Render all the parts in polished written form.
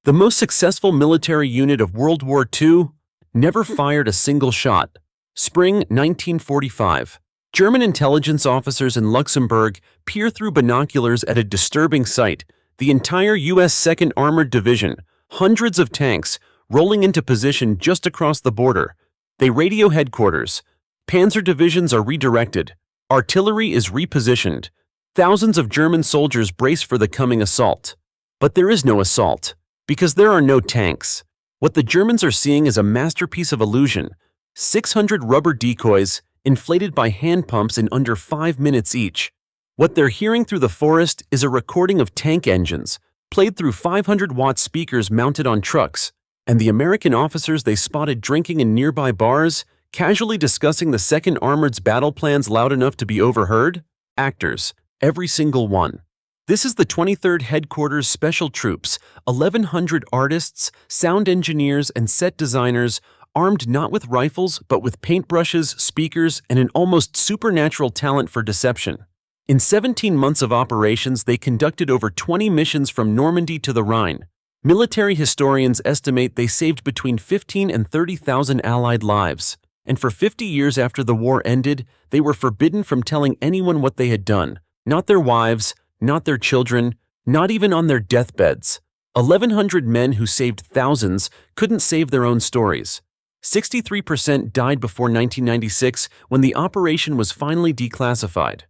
The most successful military unit of World War II never fired a single shot. Spring 1945. German intelligence officers in Luxembourg peer through binoculars at a disturbing sight. The entire U.S. 2nd Armored Division, hundreds of tanks, rolling into position just across the border. They radio headquarters. Panzer divisions are redirected. Artillery is repositioned. Thousands of German soldiers brace for the coming assault. But there is no assault, because there are no tanks. What the Germans are seeing is a masterpiece of illusion. 600 rubber decoys, inflated by hand pumps in under 5 minutes each. What they're hearing through the forest is a recording of tank engines, played through 500-watt speakers mounted on trucks, and the American officers they spotted drinking in nearby bars, casually discussing the 2nd Armored's battle plans loud enough to be overheard? Actors, every single one. This is the 23rd Headquarters Special Troops, 1,100 artists, sound engineers, and set designers, armed not with rifles but with paintbrushes, speakers, and an almost supernatural talent for deception. In 17 months of operations, they conducted over 20 missions from Normandy to the Rhine. Military historians estimate they saved between 15,000 and 30,000 Allied lives, and for 50 years after the war ended, they were forbidden from telling anyone what they had done. Not their wives, not their children, not even on their deathbeds. 1,100 men who saved thousands couldn't save their own stories. 63% died before 1996 when the operation was finally declassified.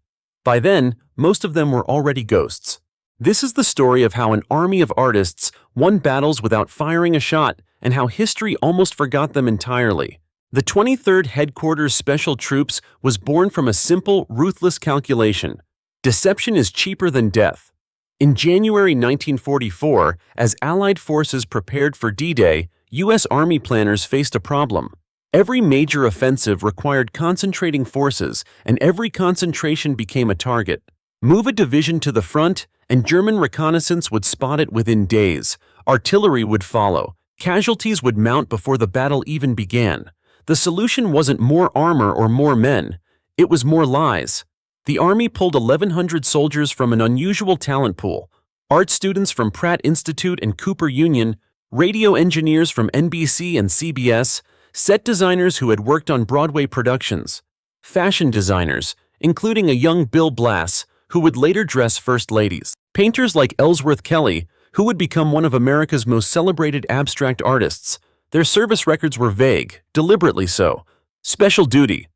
By then, most of them were already ghosts. This is the story of how an army of artists won battles without firing a shot and how history almost forgot them entirely. The 23rd Headquarters Special Troops was born from a simple, ruthless calculation. Deception is cheaper than death. In January 1944, as Allied forces prepared for D-Day, U.S. Army planners faced a problem. Every major offensive required concentrating forces, and every concentration became a target. Move a division to the front, and German reconnaissance would spot it within days. Artillery would follow. Casualties would mount before the battle even began. The solution wasn't more armor or more men. It was more lies. The Army pulled 1,100 soldiers from an unusual talent pool. Art students from Pratt Institute and Cooper Union, radio engineers from NBC and CBS, set designers who had worked on Broadway productions, fashion designers, including a young Bill Blass, who would later dress first ladies, painters like Ellsworth Kelly, who would become one of America's most celebrated abstract artists. Their service records were vague, deliberately so. Special duty.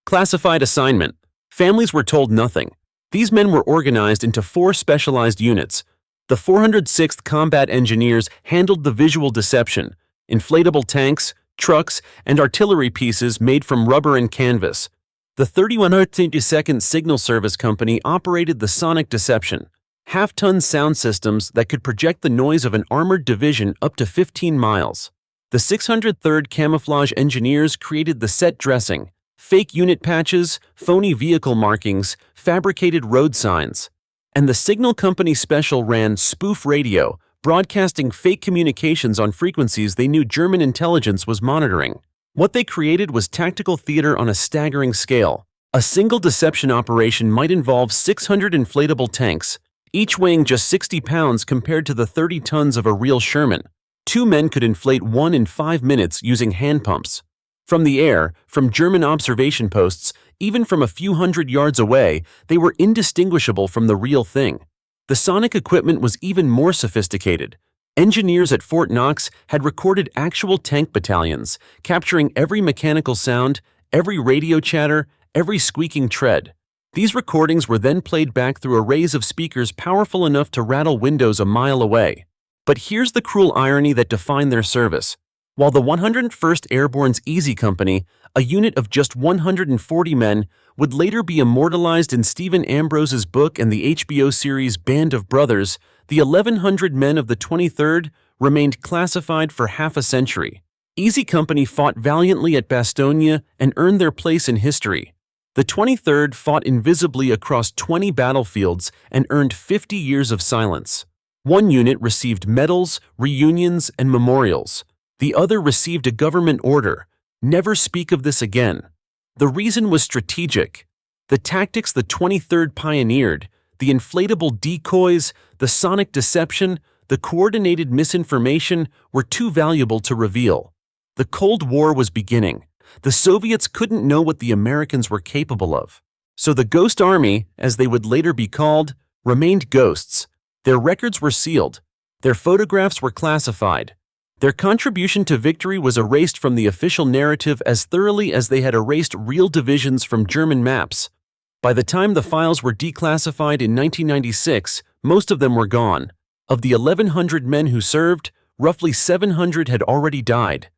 Classified assignment. Families were told nothing. These men were organized into 4 specialized units. The 406th Combat Engineers handled the visual deception, inflatable tanks, trucks, and artillery pieces made from rubber and canvas. The 3122nd Signal Service Company operated the sonic deception, half-ton sound systems that could project the noise of an armored division up to 15 miles. The 603rd Camouflage Engineers created the set dressing, fake unit patches, phony vehicle markings, fabricated road signs. And the Signal Company Special ran spoof radio, broadcasting fake communications on frequencies they knew German intelligence was monitoring. What they created was tactical theater on a staggering scale. A single deception operation might involve 600 inflatable tanks, each weighing just 60 pounds compared to the 30 tons of a real Sherman. 2 men could inflate one in 5 minutes using hand pumps. From the air, from German observation posts, even from a few hundred yards away, they were indistinguishable from the real thing. The sonic equipment was even more sophisticated. Engineers at Fort Knox had recorded actual tank battalions, capturing every mechanical sound, every radio chatter, every squeaking tread. These recordings were then played back through arrays of speakers powerful enough to rattle windows a mile away. But here's the cruel irony that defined their service. While the 101st Airborne's Easy Company, a unit of just 140 men, would later be immortalized in Stephen Ambrose's book and the HBO series Band of Brothers, the 1,100 men of the 23rd remained classified for half a century. Easy Company fought valiantly at Bastogne and earned their place in history. The 23rd fought invisibly across 20 battlefields and earned 50 years of silence. One unit received medals, reunions, and memorials. The other received a government order: never speak of this again. The reason was strategic. The tactics the 23rd pioneered, the inflatable decoys, the sonic deception, the coordinated misinformation were too valuable to reveal. The Cold War was beginning. The Soviets couldn't know what the Americans were capable of. So the Ghost Army, as they would later be called, remained ghosts. Their records were sealed. Their photographs were classified. Their contribution to victory was erased from the official narrative as thoroughly as they had erased real divisions from German maps. By the time the files were declassified in 1996, most of them were gone. Of the 1,100 men who served, roughly 700 had already died.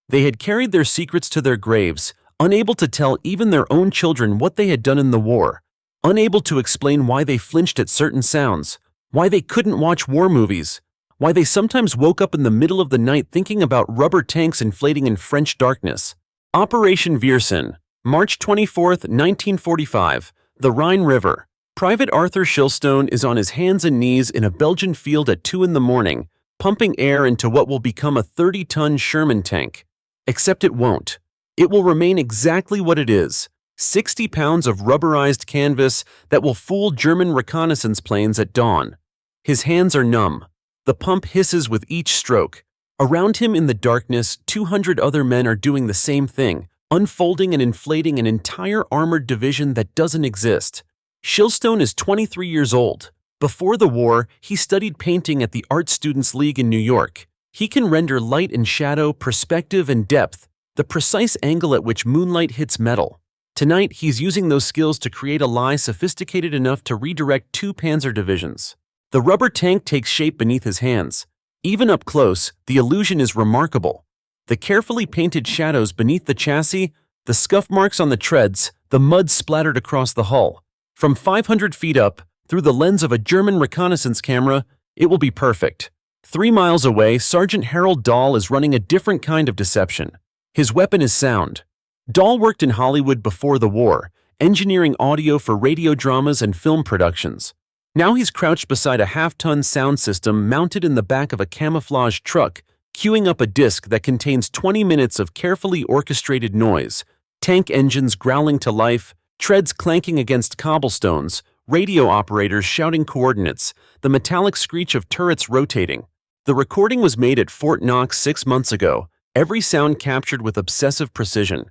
They had carried their secrets to their graves, unable to tell even their own children what they had done in the war, unable to explain why they flinched at certain sounds, why they couldn't watch war movies, why they sometimes woke up in the middle of the night thinking about rubber tanks inflating in French darkness. Operation Viersen, March 24, 1945, the Rhine River. Private Arthur Shilstone is on his hands and knees in a Belgian field at 2 in the morning, pumping air into what will become a 30-ton Sherman tank. Except it won't. It will remain exactly what it is, 60 pounds of rubberized canvas that will fool German reconnaissance planes at dawn. His hands are numb. The pump hisses with each stroke. Around him in the darkness, 200 other men are doing the same thing, unfolding and inflating an entire armored division that doesn't exist. Shilstone is 23 years old. Before the war, he studied painting at the Art Students League in New York. He can render light and shadow, perspective and depth, the precise angle at which moonlight hits metal. Tonight, he's using those skills to create a lie sophisticated enough to redirect 2 panzer divisions. The rubber tank takes shape beneath his hands. Even up close, the illusion is remarkable. The carefully painted shadows beneath the chassis, the scuff marks on the treads, the mud splattered across the hull. From 500 feet up, through the lens of a German reconnaissance camera, it will be perfect. 3 miles away, Sergeant Harold Dahl is running a different kind of deception. His weapon is sound. Dahl worked in Hollywood before the war, engineering audio for radio dramas and film productions. Now he's crouched beside a half-ton sound system mounted in the back of a camouflage truck, queuing up a disc that contains 20 minutes of carefully orchestrated noise, tank engines growling to life, treads clanking against cobblestones, radio operators shouting coordinates, the metallic screech of turrets rotating. The recording was made at Fort Knox 6 months ago, every sound captured with obsessive precision.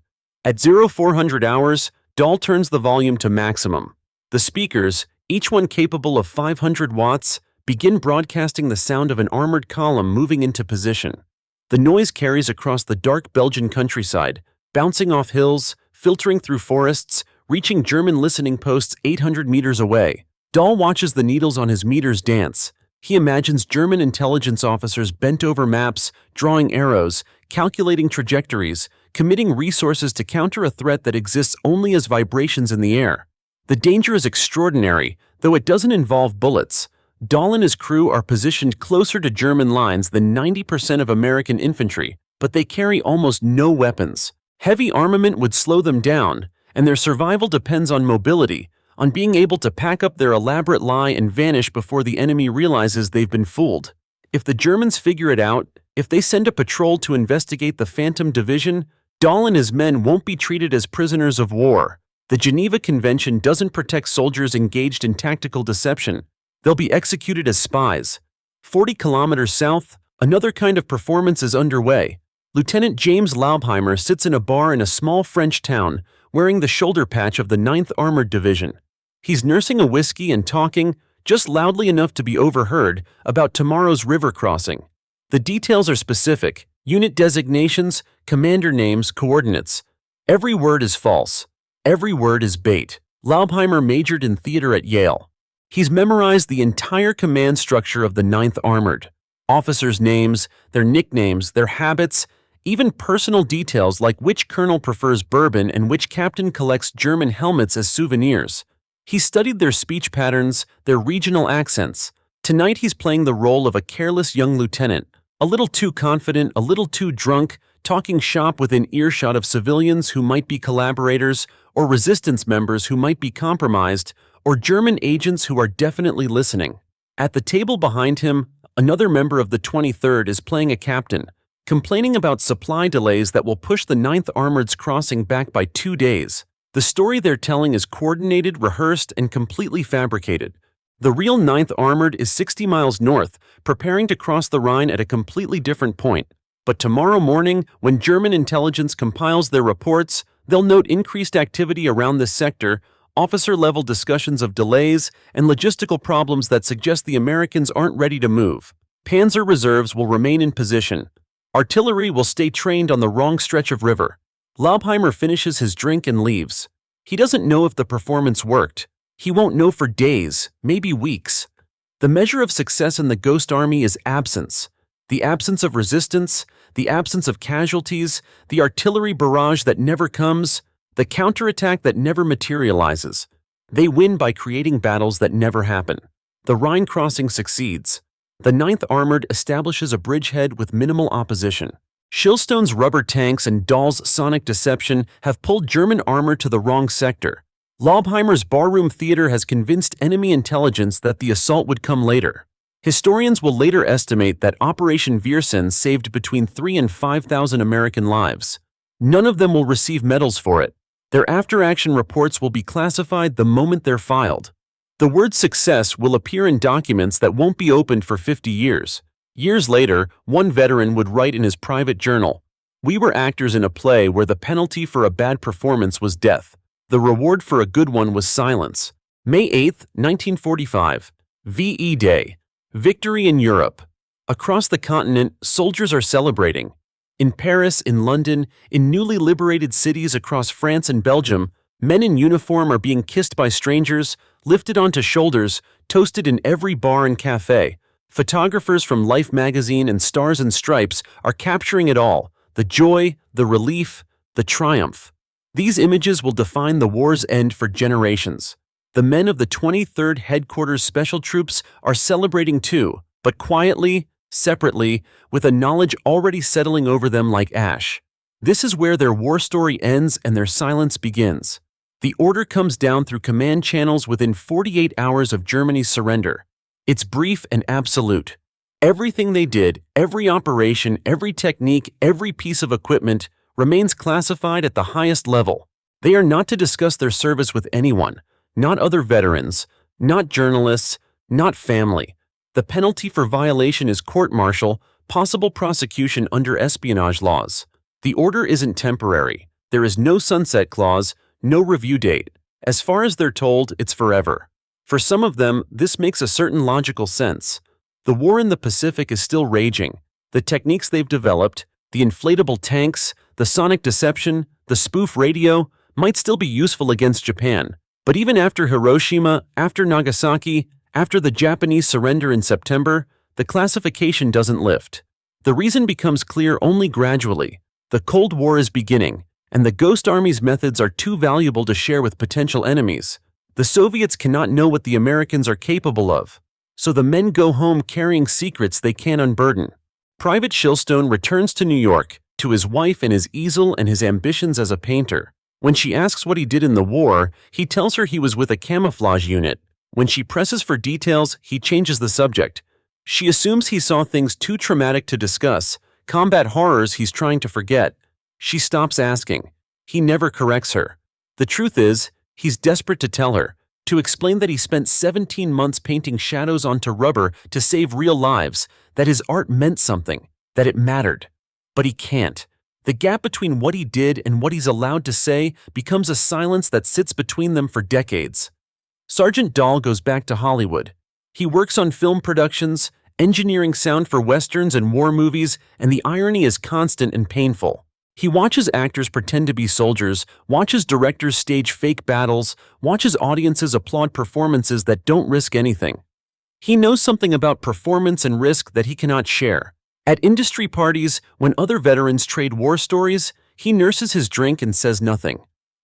At 0400 hours, Dahl turns the volume to maximum. The speakers, each one capable of 500 watts, begin broadcasting the sound of an armored column moving into position. The noise carries across the dark Belgian countryside, bouncing off hills, filtering through forests, reaching German listening posts 800 meters away. Dahl watches the needles on his meters dance. He imagines German intelligence officers bent over maps, drawing arrows, calculating trajectories, committing resources to counter a threat that exists only as vibrations in the air. The danger is extraordinary, though it doesn't involve bullets. Dahl and his crew are positioned closer to German lines than 90% of American infantry, but they carry almost no weapons. Heavy armament would slow them down, and their survival depends on mobility, on being able to pack up their elaborate lie and vanish before the enemy realizes they've been fooled. If the Germans figure it out, if they send a patrol to investigate the Phantom Division, Dahl and his men won't be treated as prisoners of war. The Geneva Convention doesn't protect soldiers engaged in tactical deception. They'll be executed as spies. 40 kilometers south, another kind of performance is underway. Lieutenant James Laubheimer sits in a bar in a small French town, wearing the shoulder patch of the 9th Armored Division. He's nursing a whiskey and talking, just loudly enough to be overheard, about tomorrow's river crossing. The details are specific: unit designations, commander names, coordinates. Every word is false. Every word is bait. Laubheimer majored in theater at Yale. He's memorized the entire command structure of the 9th Armored. Officers' names, their nicknames, their habits, even personal details like which colonel prefers bourbon and which captain collects German helmets as souvenirs. He studied their speech patterns, their regional accents. Tonight he's playing the role of a careless young lieutenant, a little too confident, a little too drunk, talking shop within earshot of civilians who might be collaborators, or resistance members who might be compromised, or German agents who are definitely listening. At the table behind him, another member of the 23rd is playing a captain, complaining about supply delays that will push the 9th Armored's crossing back by 2 days. The story they're telling is coordinated, rehearsed, and completely fabricated. The real 9th Armored is 60 miles north, preparing to cross the Rhine at a completely different point. But tomorrow morning, when German intelligence compiles their reports, they'll note increased activity around this sector, officer-level discussions of delays, and logistical problems that suggest the Americans aren't ready to move. Panzer reserves will remain in position. Artillery will stay trained on the wrong stretch of river. Laubheimer finishes his drink and leaves. He doesn't know if the performance worked. He won't know for days, maybe weeks. The measure of success in the Ghost Army is absence. The absence of resistance, the absence of casualties, the artillery barrage that never comes, the counterattack that never materializes. They win by creating battles that never happen. The Rhine crossing succeeds. The 9th Armored establishes a bridgehead with minimal opposition. Shillstone's rubber tanks and Dahl's sonic deception have pulled German armor to the wrong sector. Laubheimer's barroom theater has convinced enemy intelligence that the assault would come later. Historians will later estimate that Operation Viersen saved between 3,000 and 5,000 American lives. None of them will receive medals for it. Their after-action reports will be classified the moment they're filed. The word success will appear in documents that won't be opened for 50 years. Years later, one veteran would write in his private journal, "We were actors in a play where the penalty for a bad performance was death. The reward for a good one was silence." May 8, 1945. VE Day. Victory in Europe. Across the continent, soldiers are celebrating. In Paris, in London, in newly liberated cities across France and Belgium, men in uniform are being kissed by strangers, lifted onto shoulders, toasted in every bar and cafe. Photographers from Life magazine and Stars and Stripes are capturing it all: the joy, the relief, the triumph. These images will define the war's end for generations. The men of the 23rd Headquarters Special Troops are celebrating too, but quietly, separately, with a knowledge already settling over them like ash. This is where their war story ends and their silence begins. The order comes down through command channels within 48 hours of Germany's surrender. It's brief and absolute. Everything they did, every operation, every technique, every piece of equipment remains classified at the highest level. They are not to discuss their service with anyone, not other veterans, not journalists, not family. The penalty for violation is court-martial, possible prosecution under espionage laws. The order isn't temporary. There is no sunset clause, no review date. As far as they're told, it's forever. For some of them, this makes a certain logical sense. The war in the Pacific is still raging. The techniques they've developed, the inflatable tanks, the sonic deception, the spoof radio, might still be useful against Japan. But even after Hiroshima, after Nagasaki, after the Japanese surrender in September, the classification doesn't lift. The reason becomes clear only gradually. The Cold War is beginning, and the Ghost Army's methods are too valuable to share with potential enemies. The Soviets cannot know what the Americans are capable of, so the men go home carrying secrets they can't unburden. Private Shillstone returns to New York, to his wife and his easel and his ambitions as a painter. When she asks what he did in the war, he tells her he was with a camouflage unit. When she presses for details, he changes the subject. She assumes he saw things too traumatic to discuss, combat horrors he's trying to forget. She stops asking. He never corrects her. The truth is, he's desperate to tell her, to explain that he spent 17 months painting shadows onto rubber to save real lives, that his art meant something, that it mattered. But he can't. The gap between what he did and what he's allowed to say becomes a silence that sits between them for decades. Sergeant Dahl goes back to Hollywood. He works on film productions, engineering sound for westerns and war movies, and the irony is constant and painful. He watches actors pretend to be soldiers, watches directors stage fake battles, watches audiences applaud performances that don't risk anything. He knows something about performance and risk that he cannot share. At industry parties, when other veterans trade war stories, he nurses his drink and says nothing.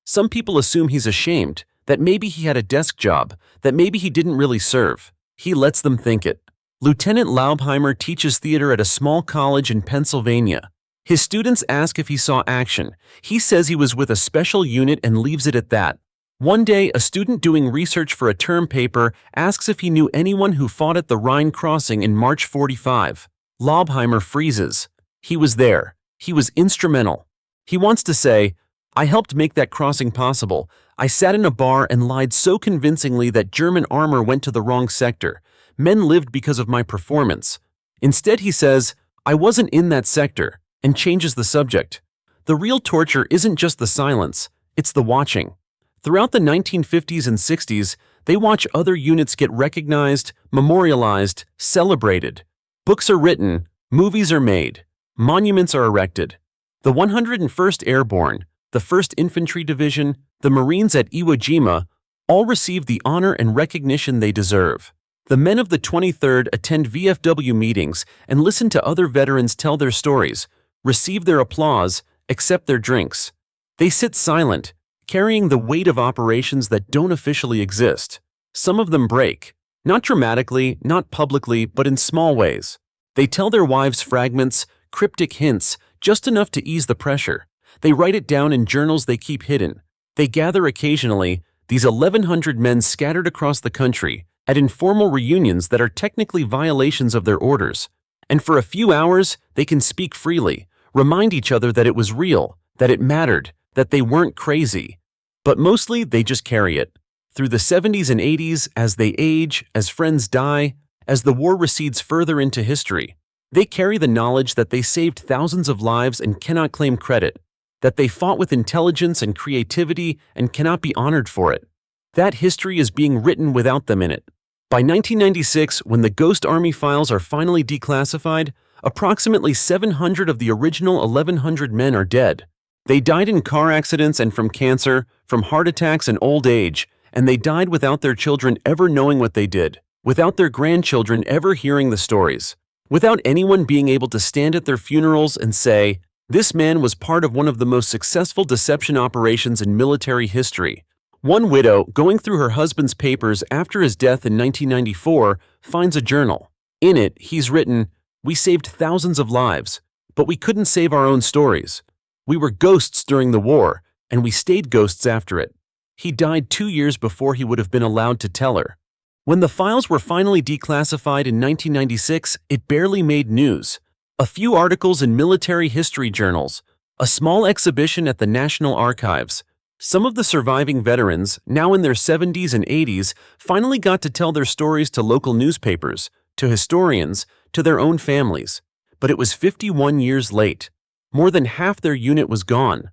Some people assume he's ashamed, that maybe he had a desk job, that maybe he didn't really serve. He lets them think it. Lieutenant Laubheimer teaches theater at a small college in Pennsylvania. His students ask if he saw action. He says he was with a special unit and leaves it at that. One day, a student doing research for a term paper asks if he knew anyone who fought at the Rhine crossing in March 45. Laubheimer freezes. He was there. He was instrumental. He wants to say, I helped make that crossing possible. I sat in a bar and lied so convincingly that German armor went to the wrong sector. Men lived because of my performance. Instead, he says, I wasn't in that sector, and changes the subject. The real torture isn't just the silence, it's the watching. Throughout the 1950s and 60s, they watch other units get recognized, memorialized, celebrated. Books are written, movies are made, monuments are erected. The 101st Airborne, the 1st Infantry Division, the Marines at Iwo Jima, all receive the honor and recognition they deserve. The men of the 23rd attend VFW meetings and listen to other veterans tell their stories, receive their applause, accept their drinks. They sit silent, carrying the weight of operations that don't officially exist. Some of them break. Not dramatically, not publicly, but in small ways. They tell their wives fragments, cryptic hints, just enough to ease the pressure. They write it down in journals they keep hidden. They gather occasionally, these 1,100 men scattered across the country, at informal reunions that are technically violations of their orders. And for a few hours, they can speak freely, remind each other that it was real, that it mattered, that they weren't crazy. But mostly, they just carry it. Through the 70s and 80s, as they age, as friends die, as the war recedes further into history, they carry the knowledge that they saved thousands of lives and cannot claim credit, that they fought with intelligence and creativity and cannot be honored for it. That history is being written without them in it. By 1996, when the Ghost Army files are finally declassified, approximately 700 of the original 1,100 men are dead. They died in car accidents and from cancer, from heart attacks and old age, and they died without their children ever knowing what they did, without their grandchildren ever hearing the stories, without anyone being able to stand at their funerals and say, this man was part of one of the most successful deception operations in military history. One widow, going through her husband's papers after his death in 1994, finds a journal. In it, he's written, we saved thousands of lives, but we couldn't save our own stories. We were ghosts during the war, and we stayed ghosts after it. He died 2 years before he would have been allowed to tell her. When the files were finally declassified in 1996, it barely made news. A few articles in military history journals, a small exhibition at the National Archives. Some of the surviving veterans, now in their 70s and 80s, finally got to tell their stories to local newspapers, to historians, to their own families. But it was 51 years late. More than half their unit was gone.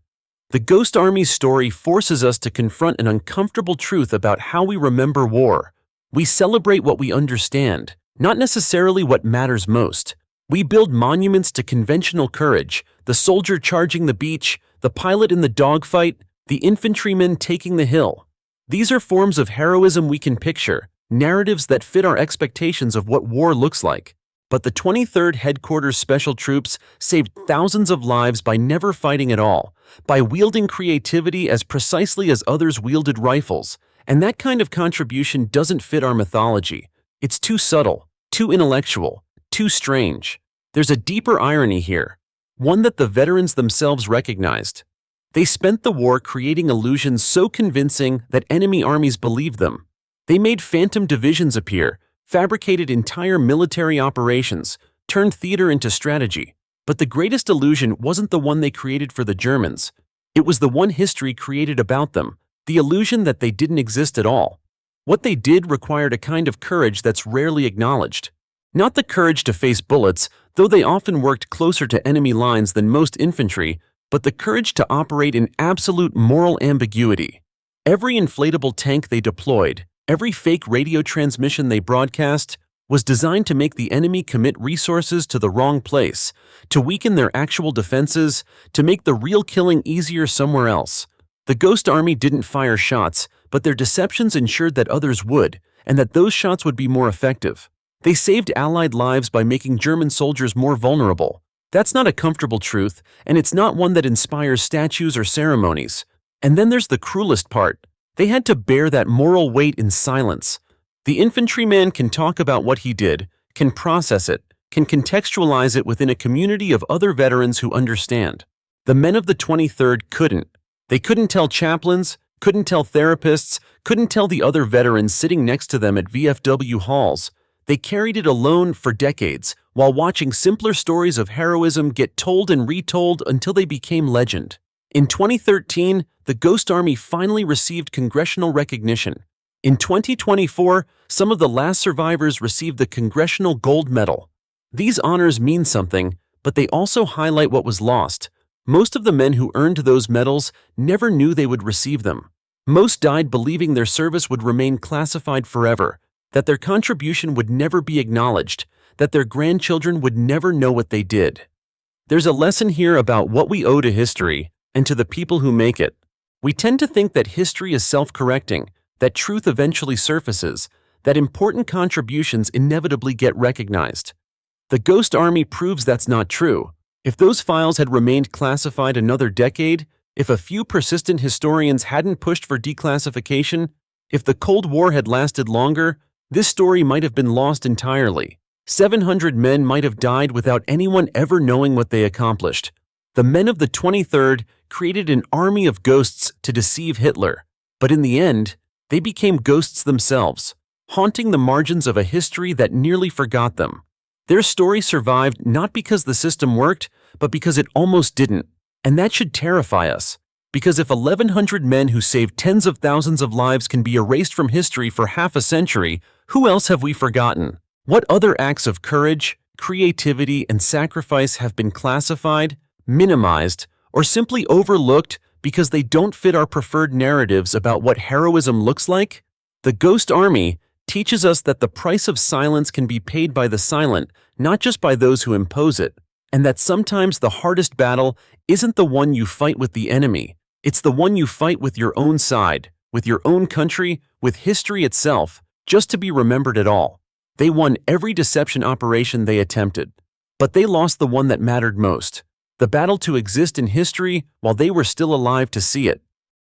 The Ghost Army's story forces us to confront an uncomfortable truth about how we remember war. We celebrate what we understand, not necessarily what matters most. We build monuments to conventional courage, the soldier charging the beach, the pilot in the dogfight, the infantryman taking the hill. These are forms of heroism we can picture, narratives that fit our expectations of what war looks like. But the 23rd Headquarters Special Troops saved thousands of lives by never fighting at all, by wielding creativity as precisely as others wielded rifles, and that kind of contribution doesn't fit our mythology. It's too subtle, too intellectual, too strange. There's a deeper irony here, one that the veterans themselves recognized. They spent the war creating illusions so convincing that enemy armies believed them. They made phantom divisions appear, fabricated entire military operations, turned theater into strategy. But the greatest illusion wasn't the one they created for the Germans. It was the one history created about them, the illusion that they didn't exist at all. What they did required a kind of courage that's rarely acknowledged. Not the courage to face bullets, though they often worked closer to enemy lines than most infantry, but the courage to operate in absolute moral ambiguity. Every inflatable tank they deployed, every fake radio transmission they broadcast, was designed to make the enemy commit resources to the wrong place, to weaken their actual defenses, to make the real killing easier somewhere else. The Ghost Army didn't fire shots, but their deceptions ensured that others would, and that those shots would be more effective. They saved Allied lives by making German soldiers more vulnerable. That's not a comfortable truth, and it's not one that inspires statues or ceremonies. And then there's the cruelest part. They had to bear that moral weight in silence. The infantryman can talk about what he did, can process it, can contextualize it within a community of other veterans who understand. The men of the 23rd couldn't. They couldn't tell chaplains, couldn't tell therapists, couldn't tell the other veterans sitting next to them at VFW halls. They carried it alone for decades, while watching simpler stories of heroism get told and retold until they became legend. In 2013, the Ghost Army finally received congressional recognition. In 2024, some of the last survivors received the Congressional Gold Medal. These honors mean something, but they also highlight what was lost. Most of the men who earned those medals never knew they would receive them. Most died believing their service would remain classified forever, that their contribution would never be acknowledged, that their grandchildren would never know what they did. There's a lesson here about what we owe to history and to the people who make it. We tend to think that history is self-correcting, that truth eventually surfaces, that important contributions inevitably get recognized. The Ghost Army proves that's not true. If those files had remained classified another decade, if a few persistent historians hadn't pushed for declassification, if the Cold War had lasted longer, this story might have been lost entirely. 700 men might have died without anyone ever knowing what they accomplished. The men of the 23rd created an army of ghosts to deceive Hitler, but in the end, they became ghosts themselves, haunting the margins of a history that nearly forgot them. Their story survived not because the system worked, but because it almost didn't. And that should terrify us, because if 1,100 men who saved tens of thousands of lives can be erased from history for half a century, who else have we forgotten? What other acts of courage, creativity, and sacrifice have been classified, minimized, or simply overlooked because they don't fit our preferred narratives about what heroism looks like? The Ghost Army teaches us that the price of silence can be paid by the silent, not just by those who impose it, and that sometimes the hardest battle isn't the one you fight with the enemy, it's the one you fight with your own side, with your own country, with history itself, just to be remembered at all. They won every deception operation they attempted, but they lost the one that mattered most, the battle to exist in history while they were still alive to see it.